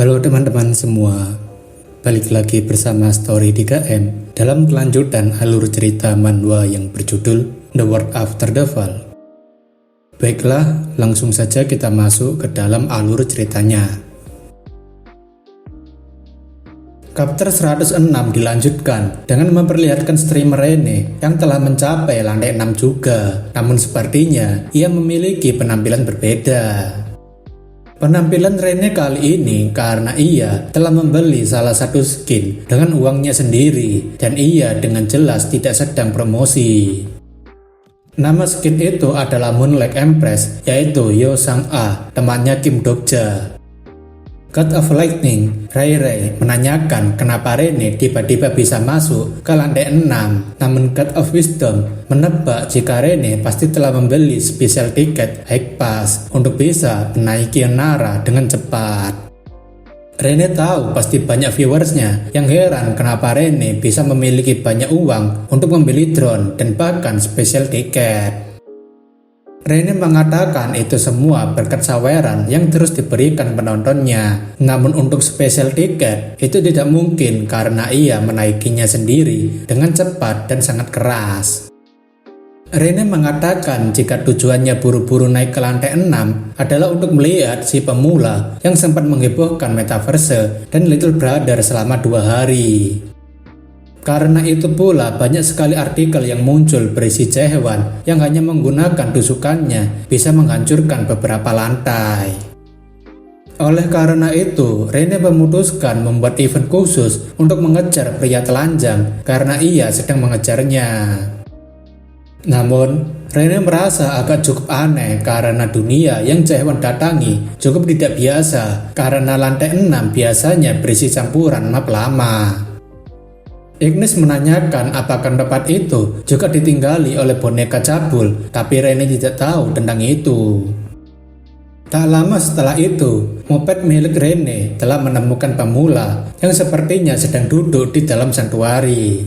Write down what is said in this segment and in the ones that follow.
Halo teman-teman semua, balik lagi bersama Story 3M dalam kelanjutan alur cerita manhwa yang berjudul The World After the Fall. Baiklah, langsung saja kita masuk ke dalam alur ceritanya. Chapter 106 dilanjutkan dengan memperlihatkan streamer Rene yang telah mencapai lantai 6 juga, namun sepertinya ia memiliki penampilan berbeda. Penampilan Rene kali ini karena ia telah membeli salah satu skin dengan uangnya sendiri dan ia dengan jelas tidak sedang promosi. Nama skin itu adalah Moonlight Empress, yaitu Yo Sang-a, temannya Kim Dokja. God of Lightning, Ray Ray menanyakan kenapa Rene tiba-tiba bisa masuk ke lantai 6. Namun God of Wisdom menebak jika Rene pasti telah membeli special tiket High Pass untuk bisa menaiki Nara dengan cepat. Rene tahu pasti banyak viewersnya yang heran kenapa Rene bisa memiliki banyak uang untuk membeli drone dan bahkan special tiket. Rene mengatakan itu semua berkat saweran yang terus diberikan penontonnya. Namun untuk special tiket itu tidak mungkin karena ia menaikinya sendiri dengan cepat dan sangat keras. Rene mengatakan jika tujuannya buru-buru naik ke lantai 6 adalah untuk melihat si pemula yang sempat menghebohkan Metaverse dan Little Brother selama 2 hari. Karena itu pula banyak sekali artikel yang muncul berisi Jaehwan yang hanya menggunakan tusukannya bisa menghancurkan beberapa lantai. Oleh karena itu, Rene memutuskan membuat event khusus untuk mengejar pria telanjang karena ia sedang mengejarnya. Namun, Rene merasa agak cukup aneh karena dunia yang Jaehwan datangi cukup tidak biasa karena lantai 6 biasanya berisi campuran map lama. Ignis menanyakan apakah tempat itu juga ditinggali oleh boneka cabul, tapi Rene tidak tahu tentang itu. Tak lama setelah itu, moped milik Rene telah menemukan pemula yang sepertinya sedang duduk di dalam santuari.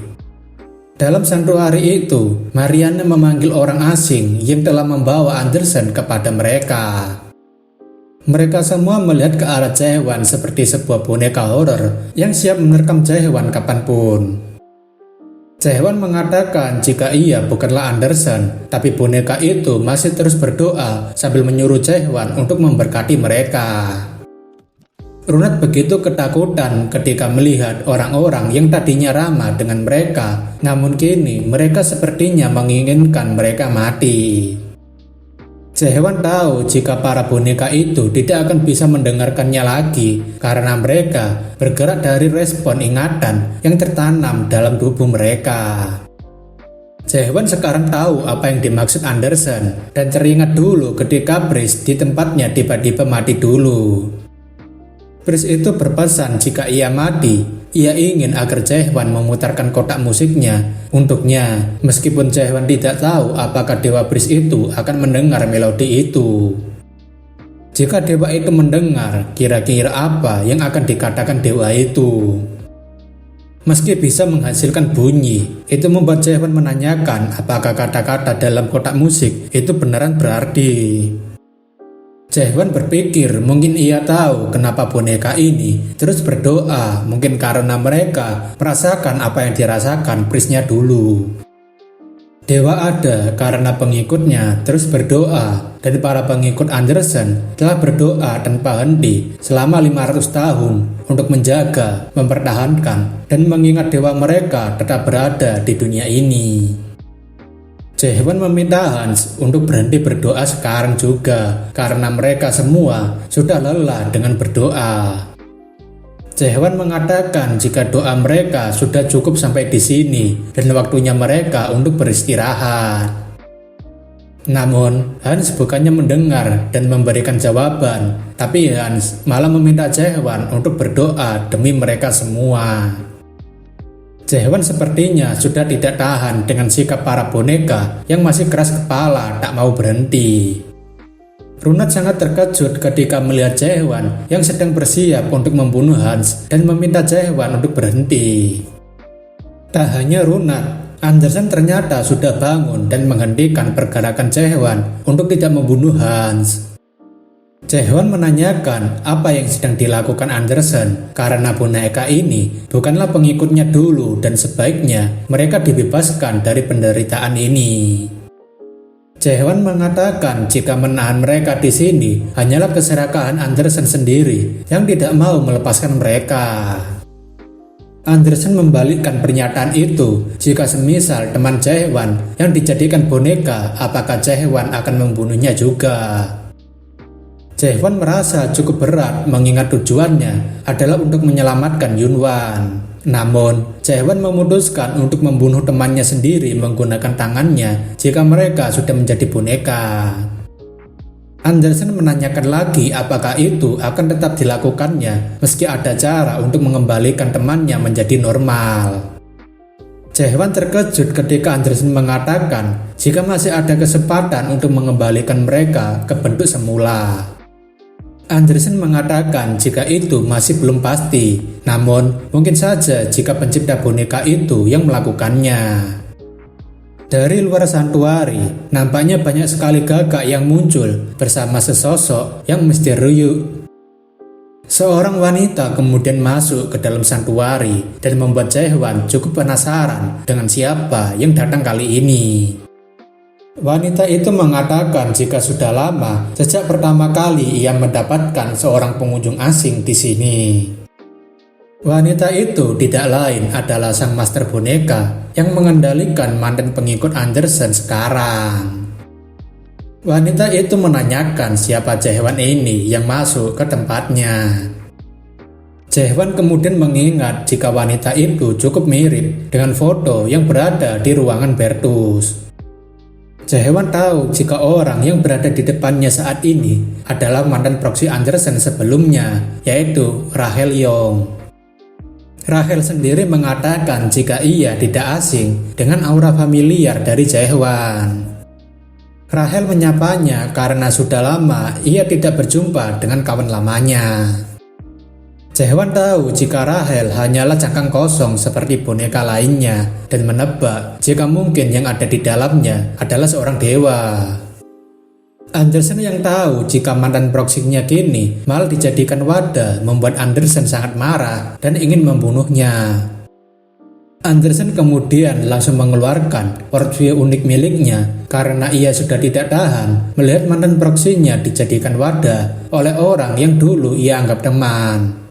Dalam santuari itu, Marianne memanggil orang asing yang telah membawa Anderson kepada mereka. Mereka semua melihat ke arah Jaehwan seperti sebuah boneka horor yang siap menerkam Jaehwan kapanpun. Jaehwan mengatakan jika ia bukanlah Anderson, tapi boneka itu masih terus berdoa sambil menyuruh Jaehwan untuk memberkati mereka. Runat begitu ketakutan ketika melihat orang-orang yang tadinya ramah dengan mereka, namun kini mereka sepertinya menginginkan mereka mati. Jaehwan tahu jika para boneka itu tidak akan bisa mendengarkannya lagi karena mereka bergerak dari respon ingatan yang tertanam dalam tubuh mereka. Jaehwan sekarang tahu apa yang dimaksud Anderson dan teringat dulu ketika Brice di tempatnya tiba-tiba mati dulu. Brice itu berpesan jika ia mati, ia ingin agar Jaehwan memutarkan kotak musiknya untuknya, meskipun Jaehwan tidak tahu apakah Dewa Brice itu akan mendengar melodi itu. Jika dewa itu mendengar, kira-kira apa yang akan dikatakan dewa itu? Meski bisa menghasilkan bunyi, itu membuat Jaehwan menanyakan apakah kata-kata dalam kotak musik itu beneran berarti. Jaehwan berpikir mungkin ia tahu kenapa boneka ini terus berdoa, mungkin karena mereka merasakan apa yang dirasakan Brice-nya dulu. Dewa ada karena pengikutnya terus berdoa dan para pengikut Anderson telah berdoa tanpa henti selama 500 tahun untuk menjaga, mempertahankan, dan mengingat dewa mereka tetap berada di dunia ini. Jaehwan meminta Hans untuk berhenti berdoa sekarang juga karena mereka semua sudah lelah dengan berdoa. Jaehwan mengatakan jika doa mereka sudah cukup sampai di sini dan waktunya mereka untuk beristirahat. Namun Hans bukannya mendengar dan memberikan jawaban, tapi Hans malah meminta Jaehwan untuk berdoa demi mereka semua. Jaehwan sepertinya sudah tidak tahan dengan sikap para boneka yang masih keras kepala tak mau berhenti. Runat sangat terkejut ketika melihat Jaehwan yang sedang bersiap untuk membunuh Hans dan meminta Jaehwan untuk berhenti. Tak hanya Runat, Anderson ternyata sudah bangun dan menghentikan pergerakan Jaehwan untuk tidak membunuh Hans. Jae-hwan menanyakan apa yang sedang dilakukan Andersen karena boneka ini bukanlah pengikutnya dulu dan sebaiknya mereka dibebaskan dari penderitaan ini. Jae-hwan mengatakan jika menahan mereka di sini hanyalah keserakahan Andersen sendiri yang tidak mau melepaskan mereka. Andersen membalikkan pernyataan itu jika semisal teman Jae-hwan yang dijadikan boneka, apakah Jae-hwan akan membunuhnya juga. Jae-hwan merasa cukup berat mengingat tujuannya adalah untuk menyelamatkan Yun-hwan. Namun, Jae-hwan memutuskan untuk membunuh temannya sendiri menggunakan tangannya jika mereka sudah menjadi boneka. Andersen menanyakan lagi apakah itu akan tetap dilakukannya meski ada cara untuk mengembalikan temannya menjadi normal. Jae-hwan terkejut ketika Andersen mengatakan jika masih ada kesempatan untuk mengembalikan mereka ke bentuk semula. Andersen mengatakan jika itu masih belum pasti, namun mungkin saja jika pencipta boneka itu yang melakukannya. Dari luar santuari, nampaknya banyak sekali gagak yang muncul bersama sesosok yang misterius. Seorang wanita kemudian masuk ke dalam santuari dan membuat Jae-hwan cukup penasaran dengan siapa yang datang kali ini. Wanita itu mengatakan jika sudah lama sejak pertama kali ia mendapatkan seorang pengunjung asing di sini. Wanita itu tidak lain adalah sang master boneka yang mengendalikan mantan pengikut Andersen sekarang. Wanita itu menanyakan siapa Jae-hwan ini yang masuk ke tempatnya. Jae-hwan kemudian mengingat jika wanita itu cukup mirip dengan foto yang berada di ruangan Bertus. Jae-hwan tahu jika orang yang berada di depannya saat ini adalah mantan proksi Andersen sebelumnya, yaitu Rahel Yong. Rahel sendiri mengatakan jika ia tidak asing dengan aura familiar dari Jae-hwan. Rahel menyapanya karena sudah lama ia tidak berjumpa dengan kawan lamanya. Jae-hwan tahu jika Rahel hanyalah cangkang kosong seperti boneka lainnya dan menebak jika mungkin yang ada di dalamnya adalah seorang dewa. Andersen yang tahu jika mantan proksinya kini malah dijadikan wadah membuat Andersen sangat marah dan ingin membunuhnya. Andersen kemudian langsung mengeluarkan portfolio unik miliknya karena ia sudah tidak tahan melihat mantan proksinya dijadikan wadah oleh orang yang dulu ia anggap teman.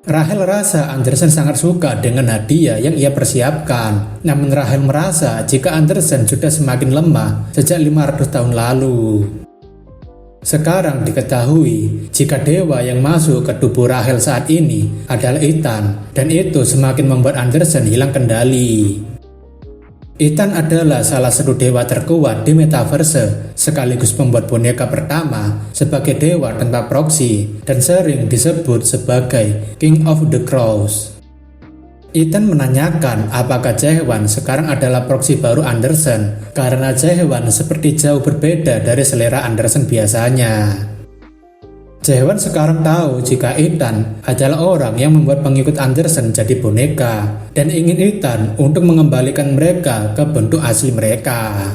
Rahel rasa Andersen sangat suka dengan hadiah yang ia persiapkan. Namun Rahel merasa jika Andersen sudah semakin lemah sejak 500 tahun lalu. Sekarang diketahui jika dewa yang masuk ke tubuh Rahel saat ini adalah Ethan, dan itu semakin membuat Andersen hilang kendali. Ethan adalah salah satu dewa terkuat di metaverse, sekaligus pembuat boneka pertama sebagai dewa tanpa proksi dan sering disebut sebagai King of the Crows. Ethan menanyakan apakah Jae-hwan sekarang adalah proksi baru Andersen karena Jae-hwan seperti jauh berbeda dari selera Andersen biasanya. Jae-hwan sekarang tahu jika Ethan adalah orang yang membuat pengikut Andersen jadi boneka dan ingin Ethan untuk mengembalikan mereka ke bentuk asli mereka.